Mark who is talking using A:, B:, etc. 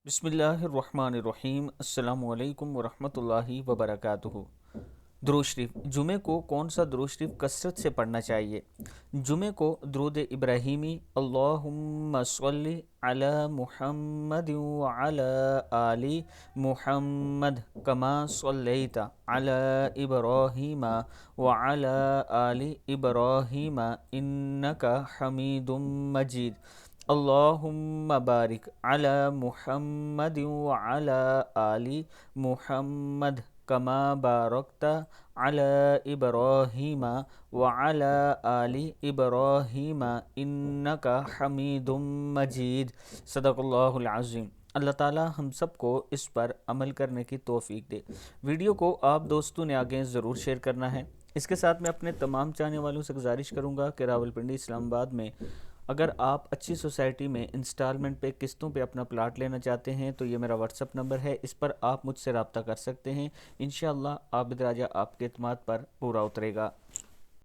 A: بسم اللہ الرحمن الرحیم۔ السلام علیکم ورحمۃ اللہ وبرکاتہ۔ درود شریف۔ جمعے کو کون سا درود شریف کثرت سے پڑھنا چاہیے؟ جمعے کو درود ابراہیمی اللہم صلی علی محمد وعلی آل محمد کما صلیت علی ابراہیم وعلی آل ابراہیم انک حمید مجید، اللہم بارک علی محمد وعلی آل محمد کما بارکت علی ابراہیم وعلی آل ابراہیم انک حمید مجید۔ صدق اللہ العظیم۔ اللہ تعالی ہم سب کو اس پر عمل کرنے کی توفیق دے۔ ویڈیو کو آپ دوستوں نے آگے ضرور شیئر کرنا ہے۔ اس کے ساتھ میں اپنے تمام چاہنے والوں سے گزارش کروں گا کہ راولپنڈی اسلام آباد میں اگر آپ اچھی سوسائٹی میں انسٹالمنٹ پہ قسطوں پہ اپنا پلاٹ لینا چاہتے ہیں تو یہ میرا واٹس اپ نمبر ہے، اس پر آپ مجھ سے رابطہ کر سکتے ہیں۔ انشاءاللہ عابد راجہ آپ کے اعتماد پر پورا اترے گا۔